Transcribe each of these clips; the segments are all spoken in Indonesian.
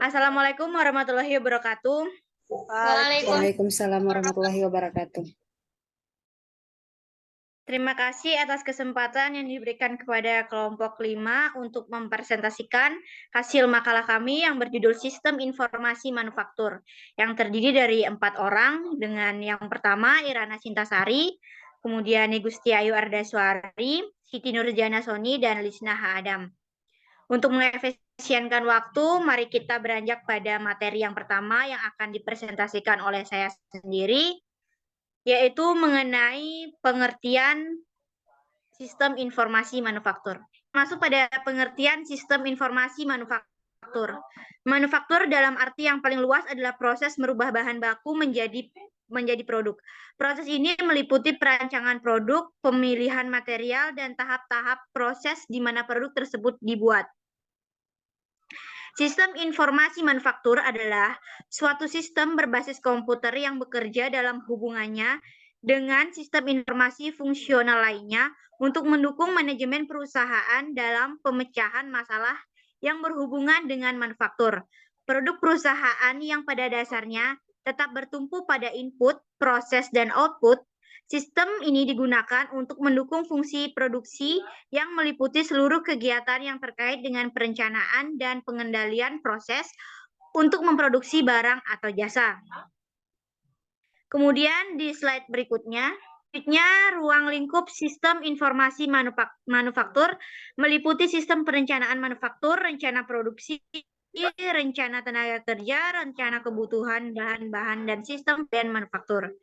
Assalamualaikum warahmatullahi wabarakatuh. Waalaikumsalam warahmatullahi wabarakatuh. Terima kasih atas kesempatan yang diberikan kepada kelompok 5 untuk mempresentasikan hasil makalah kami yang berjudul Sistem Informasi Manufaktur, yang terdiri dari 4 orang dengan yang pertama Irana Sintasari, kemudian Gusti Ayu Ardaswari, Siti Nurjana Soni, dan Lisna H. Adam. Untuk mengefisienkan waktu, mari kita beranjak pada materi yang pertama yang akan dipresentasikan oleh saya sendiri, yaitu mengenai pengertian sistem informasi manufaktur. Masuk pada pengertian sistem informasi manufaktur. Manufaktur dalam arti yang paling luas adalah proses merubah bahan baku menjadi produk. Proses ini meliputi perancangan produk, pemilihan material, dan tahap-tahap proses di mana produk tersebut dibuat. Sistem informasi manufaktur adalah suatu sistem berbasis komputer yang bekerja dalam hubungannya dengan sistem informasi fungsional lainnya untuk mendukung manajemen perusahaan dalam pemecahan masalah yang berhubungan dengan manufaktur. Produk perusahaan yang pada dasarnya tetap bertumpu pada input, proses, dan output. Sistem ini digunakan untuk mendukung fungsi produksi yang meliputi seluruh kegiatan yang terkait dengan perencanaan dan pengendalian proses untuk memproduksi barang atau jasa. Kemudian di slide berikutnya, ruang lingkup sistem informasi manufaktur meliputi sistem perencanaan manufaktur, rencana produksi, rencana tenaga kerja, rencana kebutuhan bahan-bahan, dan sistem manufaktur.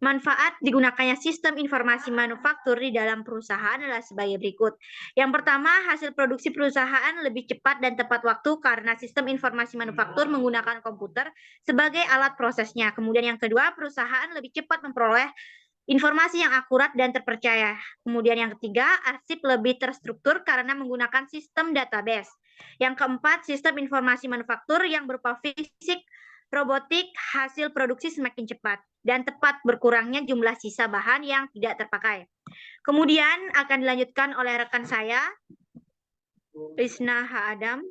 Manfaat digunakannya sistem informasi manufaktur di dalam perusahaan adalah sebagai berikut. Yang pertama, hasil produksi perusahaan lebih cepat dan tepat waktu karena sistem informasi manufaktur menggunakan komputer sebagai alat prosesnya. Kemudian yang kedua, perusahaan lebih cepat memperoleh informasi yang akurat dan terpercaya. Kemudian yang ketiga, arsip lebih terstruktur karena menggunakan sistem database. Yang keempat, sistem informasi manufaktur yang berupa fisik, robotik, hasil produksi semakin cepat dan tepat berkurangnya jumlah sisa bahan yang tidak terpakai. Kemudian akan dilanjutkan oleh rekan saya, Lisna H. Adam.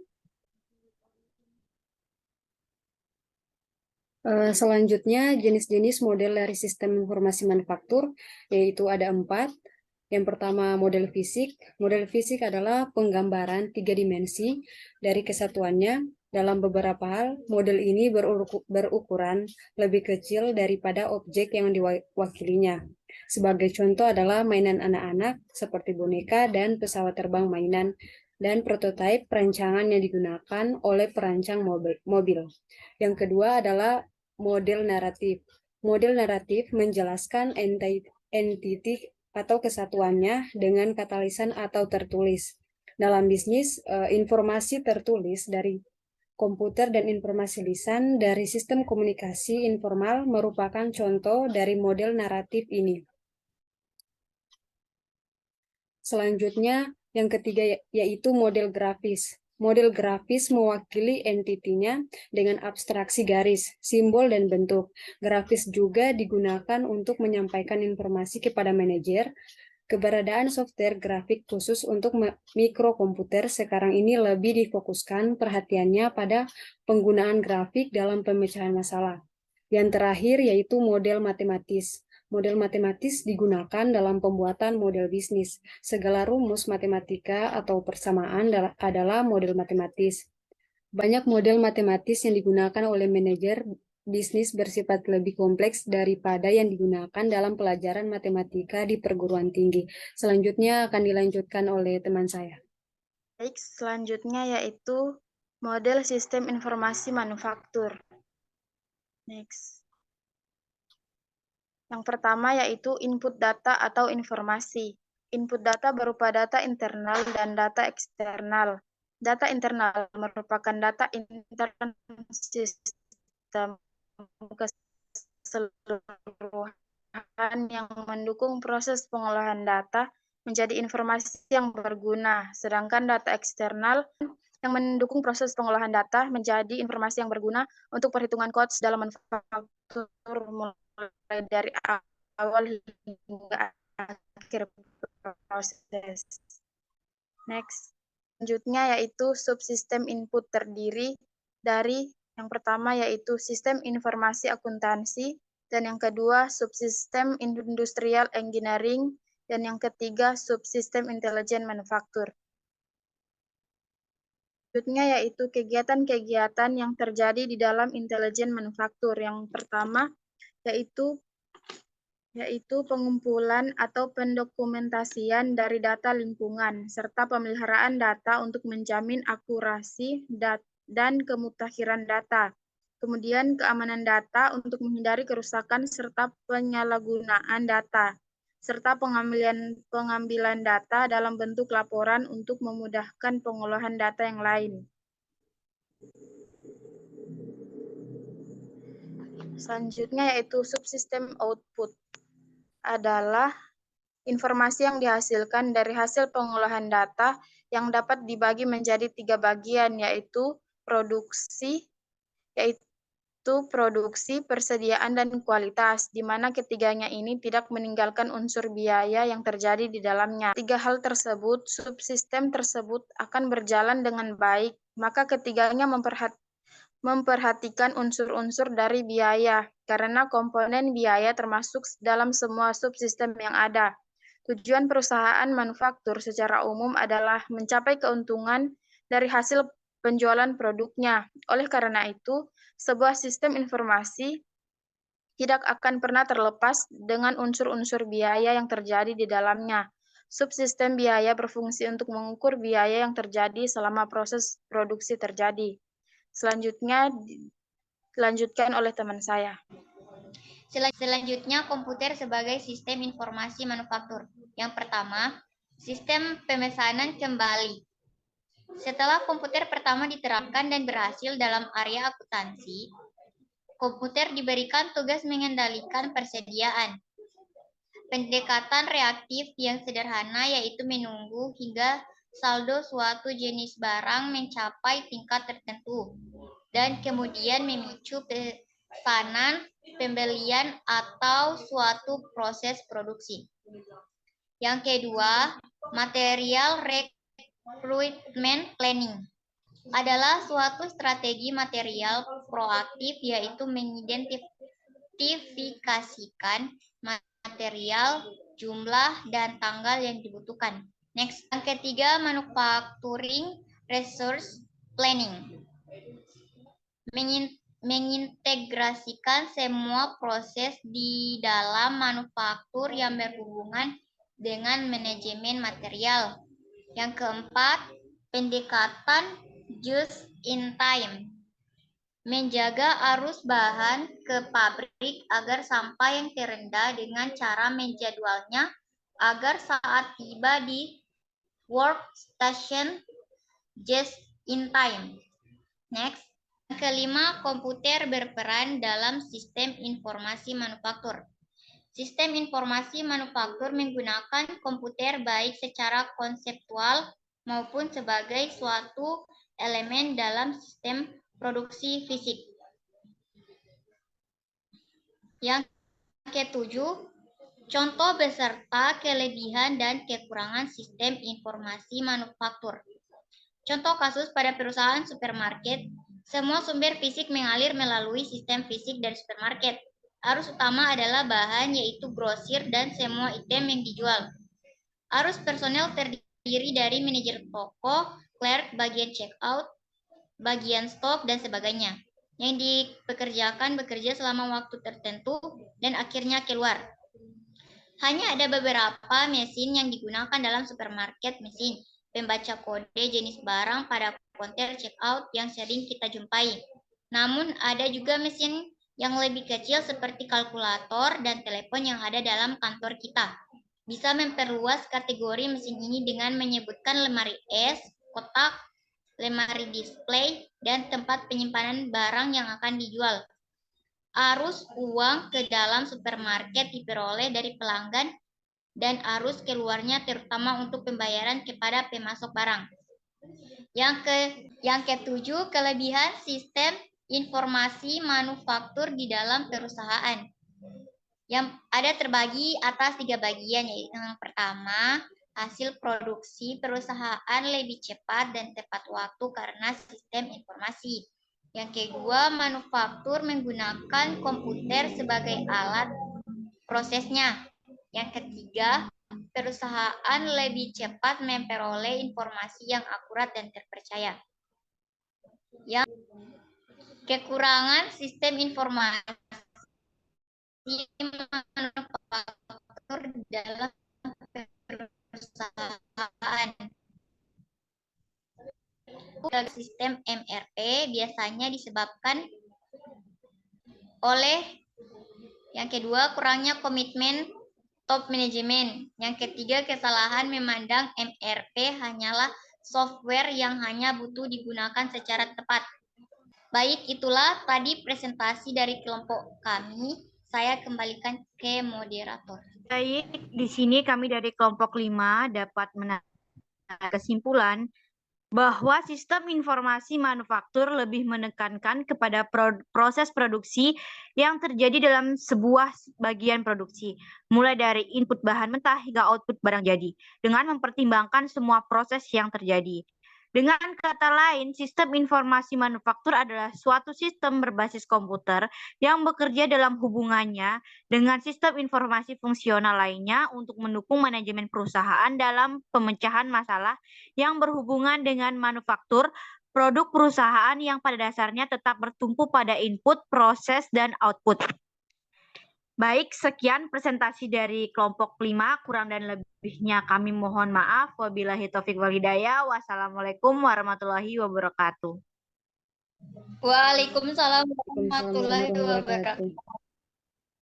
Selanjutnya, jenis-jenis model dari sistem informasi manufaktur, yaitu ada 4. Yang pertama, model fisik. Model fisik adalah penggambaran 3 dimensi dari kesatuannya. Dalam beberapa hal, model ini berukuran lebih kecil daripada objek yang diwakilinya. Sebagai contoh adalah mainan anak-anak seperti boneka dan pesawat terbang mainan, dan prototipe perancangan yang digunakan oleh perancang mobil. Yang kedua adalah model naratif. Model naratif menjelaskan entiti atau kesatuannya dengan kata lisan atau tertulis. Dalam bisnis, informasi tertulis dari komputer dan informasi lisan dari sistem komunikasi informal merupakan contoh dari model naratif ini. Selanjutnya, yang ketiga yaitu model grafis. Model grafis mewakili entitinya dengan abstraksi garis, simbol, dan bentuk. Grafis juga digunakan untuk menyampaikan informasi kepada manajer. Keberadaan software grafik khusus untuk mikrokomputer sekarang ini lebih difokuskan perhatiannya pada penggunaan grafik dalam pemecahan masalah. Yang terakhir yaitu model matematis. Model matematis digunakan dalam pembuatan model bisnis. Segala rumus matematika atau persamaan adalah model matematis. Banyak model matematis yang digunakan oleh manajer bisnis bersifat lebih kompleks daripada yang digunakan dalam pelajaran matematika di perguruan tinggi. Selanjutnya akan dilanjutkan oleh teman saya. Baik, selanjutnya yaitu model sistem informasi manufaktur. Next. Yang pertama yaitu input data atau informasi. Input data berupa data internal dan data eksternal. Data internal merupakan data intern sistem keseluruhan yang mendukung proses pengolahan data menjadi informasi yang berguna, sedangkan data eksternal yang mendukung proses pengolahan data menjadi informasi yang berguna untuk perhitungan cost dalam manufaktur mulai dari awal hingga akhir proses. Next. Selanjutnya yaitu subsistem input terdiri dari yang pertama yaitu sistem informasi akuntansi, dan yang kedua subsistem industrial engineering, dan yang ketiga subsistem intelijen manufaktur. Selanjutnya yaitu kegiatan-kegiatan yang terjadi di dalam intelijen manufaktur. Yang pertama yaitu pengumpulan atau pendokumentasian dari data lingkungan, serta pemeliharaan data untuk menjamin akurasi dan kemutahiran data. Kemudian keamanan data untuk menghindari kerusakan serta penyalahgunaan data, serta pengambilan data dalam bentuk laporan untuk memudahkan pengolahan data yang lain. Selanjutnya yaitu subsistem output adalah informasi yang dihasilkan dari hasil pengolahan data yang dapat dibagi menjadi 3 bagian, yaitu produksi, persediaan, dan kualitas, di mana ketiganya ini tidak meninggalkan unsur biaya yang terjadi di dalamnya. 3 hal tersebut, subsistem tersebut akan berjalan dengan baik, maka ketiganya memperhatikan unsur-unsur dari biaya, karena komponen biaya termasuk dalam semua subsistem yang ada. Tujuan perusahaan manufaktur secara umum adalah mencapai keuntungan dari hasil penjualan produknya. Oleh karena itu, sebuah sistem informasi tidak akan pernah terlepas dengan unsur-unsur biaya yang terjadi di dalamnya. Subsistem biaya berfungsi untuk mengukur biaya yang terjadi selama proses produksi terjadi. Selanjutnya dilanjutkan oleh teman saya. Selanjutnya, komputer sebagai sistem informasi manufaktur. Yang pertama, sistem pemesanan kembali. Setelah komputer pertama diterapkan dan berhasil dalam area akuntansi, komputer diberikan tugas mengendalikan persediaan. Pendekatan reaktif yang sederhana yaitu menunggu hingga saldo suatu jenis barang mencapai tingkat tertentu, dan kemudian memicu pesanan, pembelian, atau suatu proses produksi. Yang kedua, material recruitment planning adalah suatu strategi material proaktif, yaitu mengidentifikasikan material, jumlah, dan tanggal yang dibutuhkan. Next, yang ketiga, manufacturing resource planning. Mengintegrasikan semua proses di dalam manufaktur yang berhubungan dengan manajemen material. Yang keempat, pendekatan just in time. Menjaga arus bahan ke pabrik agar sampai yang terendah dengan cara menjadwalnya agar saat tiba di workstation just in time. Next, yang kelima, komputer berperan dalam sistem informasi manufaktur. Sistem informasi manufaktur menggunakan komputer baik secara konseptual maupun sebagai suatu elemen dalam sistem produksi fisik. Yang ketujuh, contoh beserta kelebihan dan kekurangan sistem informasi manufaktur. Contoh kasus pada perusahaan supermarket, semua sumber fisik mengalir melalui sistem fisik dari supermarket. Arus utama adalah bahan, yaitu grosir dan semua item yang dijual. Arus personel terdiri dari manajer toko, clerk, bagian checkout, bagian stok, dan sebagainya, yang dipekerjakan bekerja selama waktu tertentu dan akhirnya keluar. Hanya ada beberapa mesin yang digunakan dalam supermarket, mesin pembaca kode jenis barang pada konter checkout yang sering kita jumpai. Namun ada juga mesin yang lebih kecil seperti kalkulator dan telepon yang ada dalam kantor kita. Bisa memperluas kategori mesin ini dengan menyebutkan lemari es, kotak, lemari display, dan tempat penyimpanan barang yang akan dijual. Arus uang ke dalam supermarket diperoleh dari pelanggan dan arus keluarnya terutama untuk pembayaran kepada pemasok barang. Yang ketujuh, kelebihan sistem informasi manufaktur di dalam perusahaan. Yang ada terbagi atas 3 bagian, yaitu yang pertama, hasil produksi perusahaan lebih cepat dan tepat waktu karena sistem informasi. Yang kedua, manufaktur menggunakan komputer sebagai alat prosesnya. Yang ketiga, perusahaan lebih cepat memperoleh informasi yang akurat dan terpercaya. Yang kekurangan sistem informasi manufaktur dalam perusahaan. Sistem MRP biasanya disebabkan oleh yang kedua, kurangnya komitmen top manajemen. Yang ketiga, kesalahan memandang MRP hanyalah software yang hanya butuh digunakan secara tepat. Baik, itulah tadi presentasi dari kelompok kami. Saya kembalikan ke moderator. Baik, di sini kami dari kelompok 5 dapat menarik kesimpulan bahwa sistem informasi manufaktur lebih menekankan kepada proses produksi yang terjadi dalam sebuah bagian produksi, mulai dari input bahan mentah hingga output barang jadi, dengan mempertimbangkan semua proses yang terjadi. Dengan kata lain, sistem informasi manufaktur adalah suatu sistem berbasis komputer yang bekerja dalam hubungannya dengan sistem informasi fungsional lainnya untuk mendukung manajemen perusahaan dalam pemecahan masalah yang berhubungan dengan manufaktur produk perusahaan yang pada dasarnya tetap bertumpu pada input, proses, dan output. Baik, sekian presentasi dari kelompok 5. Kurang dan lebihnya kami mohon maaf. Wabillahi taufik wal hidayah. Wassalamualaikum warahmatullahi wabarakatuh. Waalaikumsalam Waalaikumsalam warahmatullahi warahmatullahi wabarakatuh. wabarakatuh.